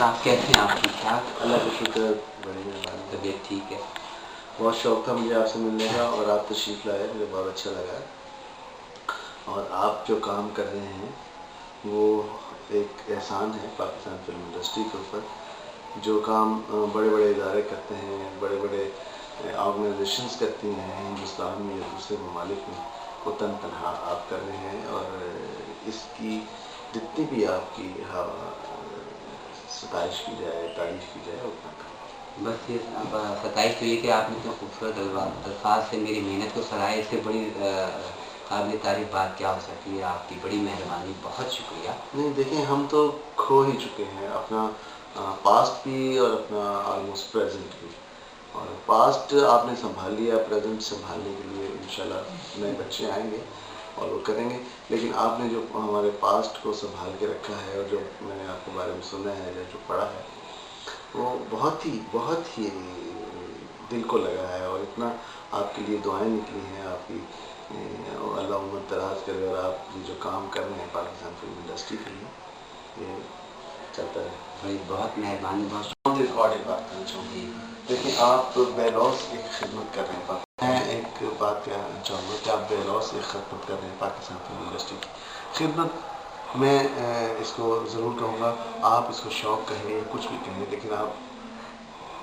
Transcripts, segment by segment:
आप कैसे हैं? आप ठीक ठाक? अल्लाह का शुक्र, बड़ी मेहरबानी। तबीयत ठीक है? बहुत शौक़ था मुझे आपसे मिलने का और आप तशरीफ़ लाए, मुझे बहुत अच्छा लगा। और आप जो काम कर रहे हैं वो एक एहसान है पाकिस्तान फ़िल्म इंडस्ट्री के ऊपर। जो काम बड़े बड़े इदारे करते हैं, बड़े बड़े ऑर्गेनाइजेशंस करती हैं हिंदुस्तान में या दूसरे ममालिक में, वो तन तनहा आप कर रहे हैं। और इसकी जितनी भी आपकी सताइश की जाए, तारीफ़ की जाए, उतना कम। बस ये सताइश तो ये कि आपने इतना खूबसूरत अल्फाज से मेरी मेहनत को सराहा, इससे बड़ी काबिल तारीफ़ बात क्या हो सकती है। आपकी बड़ी मेहरबानी, बहुत शुक्रिया। नहीं देखिए, हम तो खो ही चुके हैं अपना पास्ट भी और अपना ऑलमोस्ट प्रेजेंट भी। और पास्ट आपने संभाल लिया, प्रेजेंट संभालने के लिए इंशाल्लाह नए बच्चे आएंगे और वो करेंगे। लेकिन आपने जो हमारे पास्ट को संभाल के रखा है और जो मैंने आपके बारे में सुना है या जो पढ़ा है, वो बहुत ही दिल को लगा है। और इतना आपके लिए दुआएं निकली हैं आपकी, अल्लाह उम्र दराज करे। और आप ये जो काम कर रहे हैं पाकिस्तान फिल्म इंडस्ट्री के लिए, ये चलता है। भाई बहुत मेहरबानी, बहुत रिकॉर्ड एक बात करना चाहूँगी। देखिए, आप बेलौस एक खिदमत कर रहे हैं। मैं एक बात कहना चाहूँगा कि आप बेलौस एक खिदमत कर रहे हैं पाकिस्तान फिल्म इंडस्ट्री की। खिदमत मैं इसको ज़रूर कहूँगा, आप इसको शौक़ कहें या कुछ भी कहें, लेकिन आप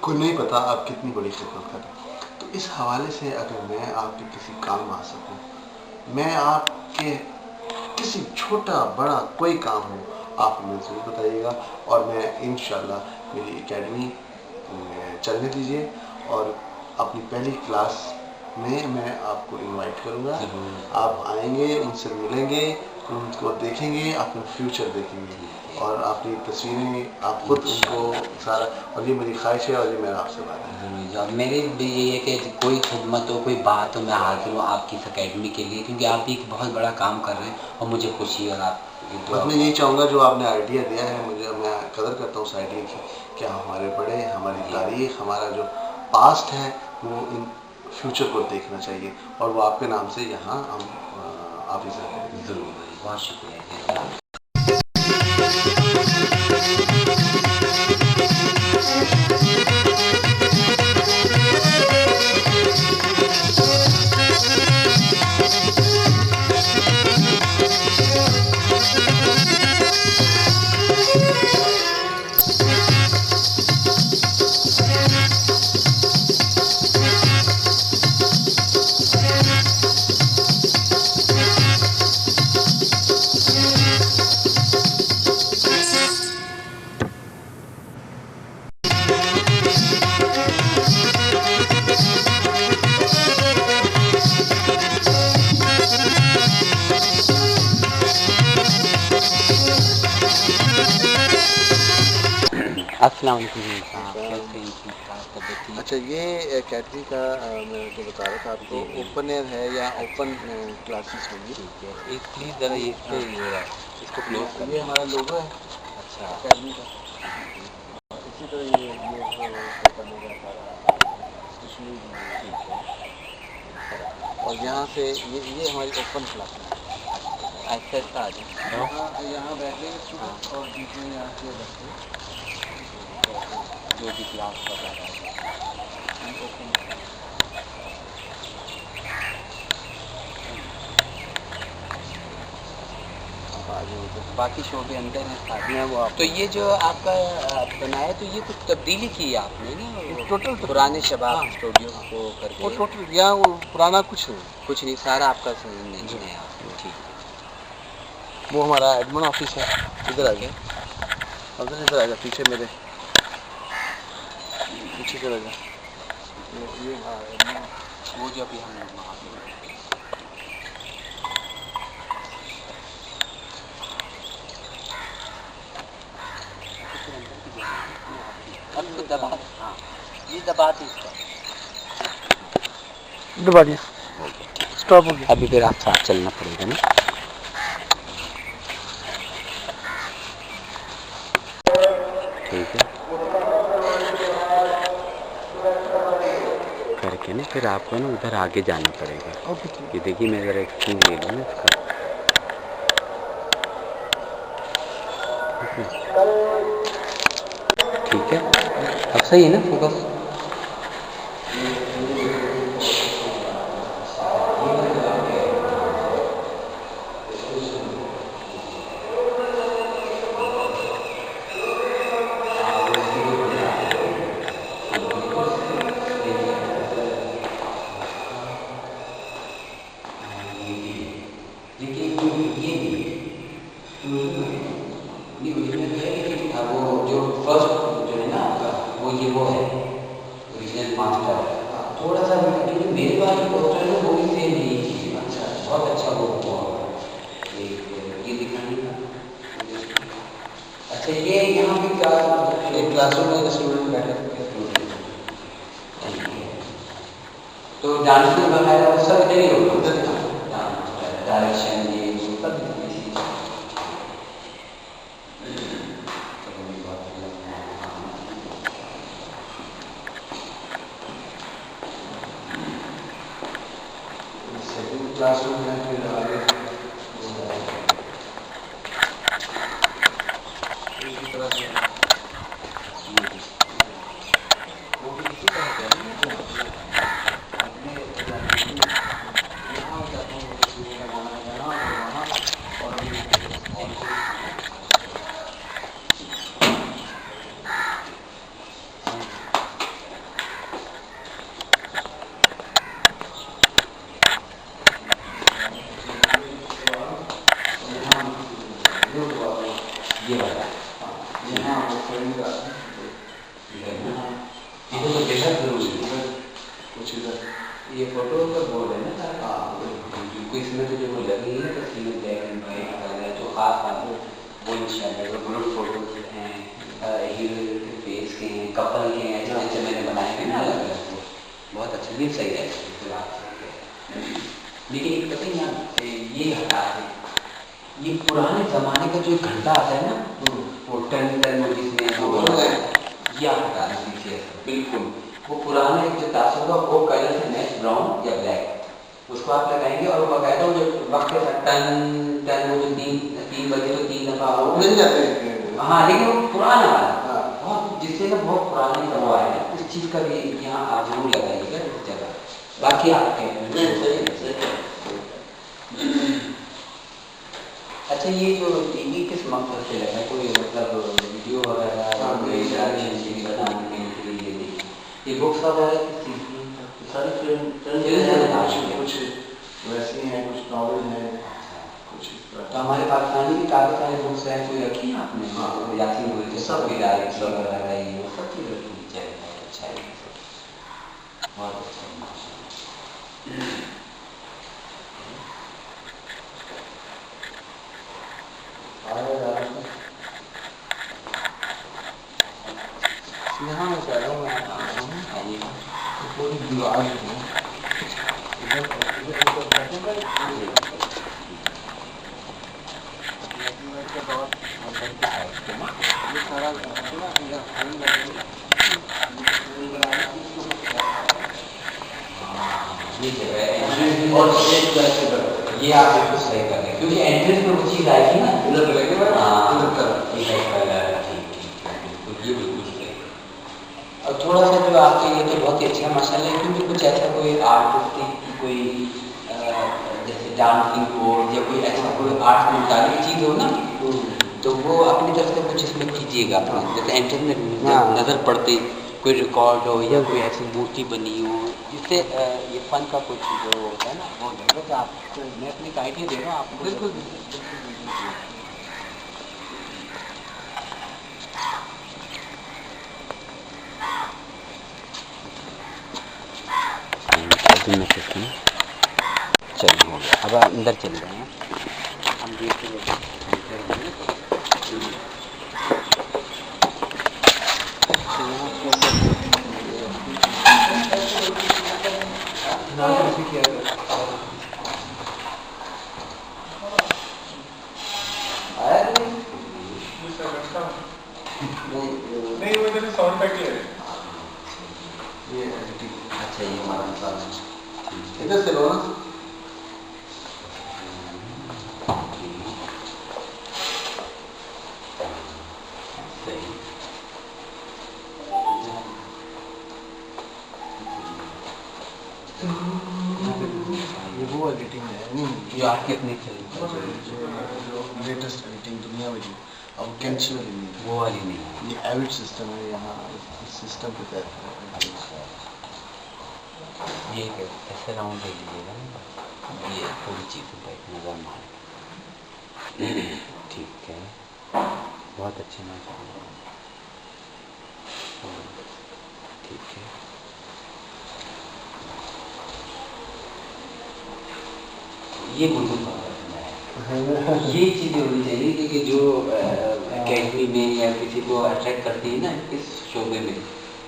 को नहीं पता आप कितनी बड़ी खिदमत कर रहे हैं। तो इस हवाले से अगर मैं आपके किसी काम आ सकूं, मैं आपके किसी छोटा बड़ा कोई काम हो, आप मुझे ज़रूर बताइएगा। और मैं इंशाल्लाह मेरी एकेडमी चलने दीजिए और अपनी पहली क्लास में मैं आपको इनवाइट करूँगा। आप आएंगे, उनसे मिलेंगे, उनको देखेंगे, अपना फ्यूचर देखेंगे और अपनी तस्वीरें आप खुद उनको सारा। और ये मेरी ख्वाहिश है और ये मेरा आपसे बात है। मेरी भी यही है कि कोई खिदमत हो, कोई बात हो, मैं हाजिर हूँ आपकी इस अकेडमी के लिए, क्योंकि आप भी एक बहुत बड़ा काम कर रहे हैं और मुझे खुशी है। और आप बस मैं यही चाहूँगा, जो आपने आइडिया दिया है मुझे, मैं कदर करता हूँ उस आइडिया की, कि हमारे बड़े, हमारी तारीख, हमारा जो पास्ट है वो इन फ्यूचर को देखना चाहिए। और वो आपके नाम से यहाँ हम ऑफिस हैं। ज़रूर, बहुत शुक्रिया। अस्सलाम वालेकुम। अच्छा, ये अकेडमी का मैं जो बता रहा था आपको, ओपन एयर है या ओपन क्लासेस होंगी? ठीक है, एक प्लीज़ ज़रा ये इसको क्लोज कर। ये हमारा लोगो है अच्छा, अकेडमी का। इसी तरह ये करने का सारा कश्मीर में। ठीक है। और यहाँ से ये हमारी ओपन क्लास है। ऐसा ऐसा आ जाए, यहाँ बैठे स्टूडेंट और बीच में यहाँ से बैठे जो भी क्लास कर रहा है। बाकी शोबे अंदर हैं साथ में। वो तो ये जो आपका बनाया, तो ये कुछ तब्दीली की है आपने ना टोटल पुराने शबाब स्टूडियो को करके? वो टोटल यहाँ वो पुराना कुछ नहीं, सारा आपका नहीं है। ठीक है। वो हमारा एडमिन ऑफिस है। इधर आ गया, इधर आ गया, पीछे मेरे पीछे चला गया। ये वो जो अभी हम वहाँ पे अब तो दबा, हाँ ये दबा दी, इसका दबा दिया, स्टॉप हो गया। अभी फिर आप साथ चलना पड़ेगा ना। ठीक है, करके ना फिर आपको ना उधर आगे जाना पड़ेगा। ये देखिए, मैं ज़रा एक सीन ले लूँ ना इसका। ठीक है। ठीक है, अब सही है ना फोकस? तो डांसिंग वगैरह वो सब इधर ही होगा, डायरेक्शन ये वो सब क्लासरूम में फिर आगे इसी तरह से ये फोटो का बोर्ड है ना सर, इसमें तो जो वो लगी है तस्वीर ब्लैक एंड वाइट जो खास बात है वो इंशाल्लाह जो ग्रुप फोटोज हैं, हीरो के फेस के हैं, कपल के हैं, जैसे मैंने बनाए हैं ना अलग अलग, बहुत अच्छा, ये सही है। लेकिन पता ही ना ये हटा है, ये पुराने ज़माने का जो घंटा आता है ना वो टन टन वो जिसमें यह हटाना सीखिए बिल्कुल। वो पुराना एक जो ताश होगा वो कलर से नेक्स्ट ब्राउन या ब्लैक उसको आप लगाएंगे और वो बाकायदा जो वक्त के साथ टन टन वो जो तीन बजे तो 3 दफ़ा वो मिल जाते हैं। हाँ, लेकिन वो पुराना वाला बहुत जिससे ना बहुत पुराने का वो आया है, इस चीज़ का भी यहाँ आप जरूर लगाइएगा इस जगह। बाकी आप अच्छा, ये जो टीवी किस मकसद से लगा, कोई मतलब वीडियो वगैरह बनाने के लिए, ये बुक्स वगैरह किस कुछ वैसी हैं, कुछ नॉवल हैं, कुछ तो हमारे पाकिस्तानी भी काफ़ी सारे बुक्स हैं, कोई रखी है आपने? हाँ, यासीन बोली सब विदाई वगैरह ये वो सब चीज़ रखनी चाहिए। अच्छा है, बहुत अच्छा है। यहाँ मैं कह रहा हूँ आइएगा पूरी दीवार और ये आप बिल्कुल सही कर रहे हैं, क्योंकि एंट्रेंस में वो चीज़ आएगी ना उधर लगेगा। और थोड़ा सा जो आपके लिए तो बहुत ही अच्छा मसाला है, क्योंकि कुछ ऐसा कोई आर्टिस्टिक की कोई जैसे डांसिंग बोर्ड या कोई ऐसा कोई आर्ट में मुताबिक चीज़ हो ना, तो वो अपनी तरफ से कुछ इसमें कीजिएगा अपना, जैसे एंट्रेंस में नज़र पड़ती कोई रिकॉर्ड हो या कोई ऐसी मूर्ति बनी हो जिससे ये फन का कुछ जो होता है ना वो देगा। तो आपको मैं अपनी आइडिया दे रहा हूँ, आप बिल्कुल चलिए हो गया। अब अंदर चल रहे हैं हम, नहीं वो मैंने साउंड पैक किया है ये अच्छा, ये हमारा इधर से लो ना। जो आपकी अपनी जो लेटेस्ट एडिटिंग दुनिया में अब कैंची वाली नहीं, वो वाली नहीं, ये एविड सिस्टम है। यहाँ इस सिस्टम के तहत ये ऐसे राउंड ले लीजिएगा ना, ये थोड़ी चीज़ों पर एक नज़र मार। ठीक है, बहुत अच्छे नज़र, ठीक है। ये ये चीज़ें होनी चाहिए क्योंकि जो अकेडमी में या किसी को अट्रैक्ट करती है ना इस शोबे में,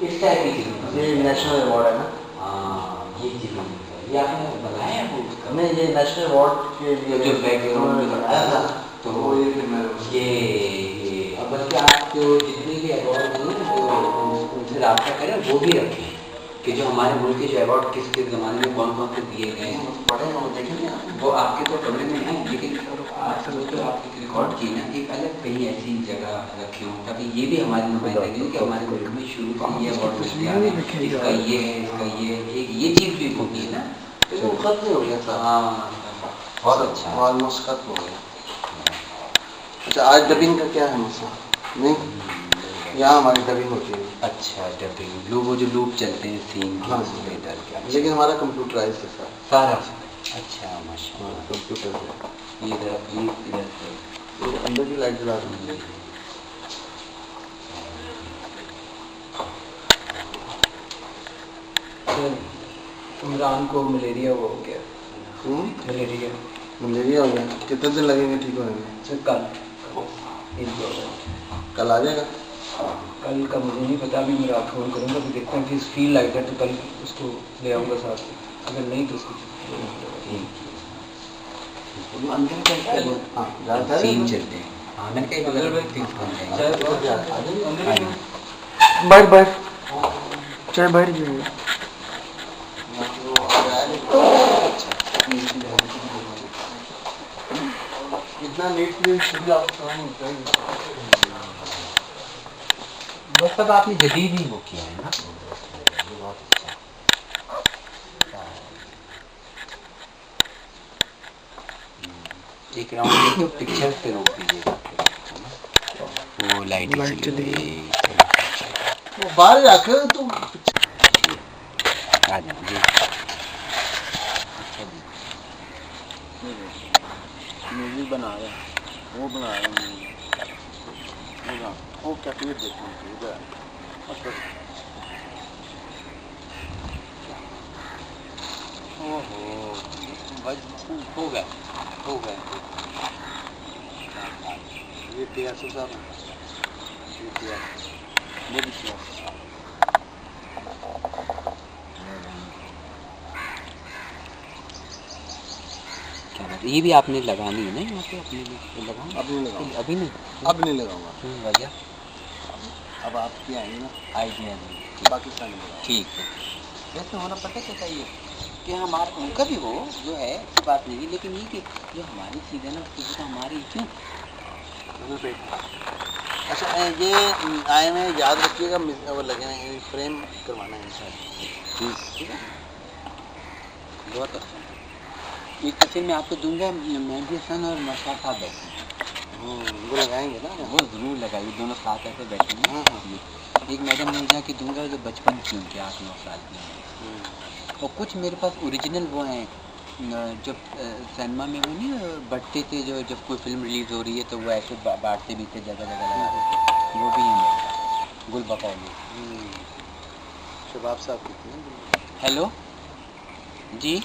इस टाइप की चीज़ें। ये नेशनल अवार्ड है ना? हाँ, ये चीज़ें ये आपने बनाया है वो उसका? नहीं, ये नेशनल अवार्ड के लिए जो बैकग्राउंड में लगाया था, तो वो ये फिर मैं ये अब बल्कि आप जो जितने भी अवार्ड हैं जो उनसे रब्ता करें वो भी रखें कि जो हमारे मुल्क के जो अवार्ड किस किस ज़माने में कौन कौन से दिए गए हैं पढ़ेंगे, वो देखेंगे। वो आपके तो कमरे में हैं, लेकिन आपसे वो तो आप रिकॉर्ड की ना एक अलग कहीं ऐसी जगह रखी हो ताकि ये भी हमारी नुमाइंदगी कि हमारे मुल्क में शुरू से ये अवार्ड इसका ये है, इसका ये चीज़ भी होगी ना, तो वो खत्म हो गया था। हाँ, बहुत अच्छा, ऑलमोस्ट खत्म हो गया। अच्छा, आज डबिंग का क्या है मसला? नहीं, यहाँ हमारी डबिंग होती है। अच्छा, डबिंग लूप, वो जो लूप चलते हैं सीन के, हाँ, डाल के, लेकिन हमारा कंप्यूटराइज है सारा। अच्छा, माशाल्लाह, कंप्यूटर है। ये इधर ये अंदर की लाइट जला रही है। इमरान को मलेरिया हो गया। मलेरिया हो गया? कितने दिन लगेंगे ठीक होने में? कल आ जाएगा? कल का मुझे नहीं पता, अभी मैं आपको फ़ोन करूँगा, तो देखता हूँ कि फील लाइक दैट, तो कल उसको ले आऊँगा साथ में, अगर नहीं तो उसको अंदर का सीन चलते हैं। हाँ, मैंने कहा बैठ चाहे बैठ जाइए। इतना नीटली बस सब आपने जदीद ही वो किया है ना, बहुत अच्छा। एक राउंड तो पिक्चर पे रोक दीजिएगा, वो लाइट चली गई, वो बाहर जाकर तो आ जाएंगे। म्यूजिक बना रहे हैं, वो बना रहे हैं, वो क्या क्लिप देखते हैं हो गए ये पियासो साहब ये भी आपने लगानी है ना यहाँ पे अपने लिए? लगाऊँ? अभी नहीं लगाऊंगा। वजह अब आपकी आएंगी ना आइडिया नहीं, पाकिस्तानी ठीक है। वैसे होना पता क्या चाहिए कि हमारा उनका भी हो जो है कोई बात नहीं, लेकिन ये कि जो हमारी चीज़ है ना उसकी तो हमारी क्यों। अच्छा, ये आए में याद रखिएगा, वो लगे फ्रेम करवाना है। ठीक है, बहुत अच्छा। एक तो फिर मैं आपको दूंगा मेहंदी हसन और मशा साहब बैठे, वो लगाएंगे ना, वो ज़रूर लगाइए, दोनों साथ ऐसे बैठेंगे। हाँ। एक मैडम मिर्जा की दूंगा जो बचपन की उनके 8-9 साल की, और कुछ मेरे पास ओरिजिनल वो हैं जब सिनेमा में वो नहीं बढ़ते थे, जो जब कोई फिल्म रिलीज़ हो रही है तो वो ऐसे बांटते भी थे जगह जगह लगा, वो भी है मेरे पास, गुल बकौली। शबाब साहब की। हेलो जी।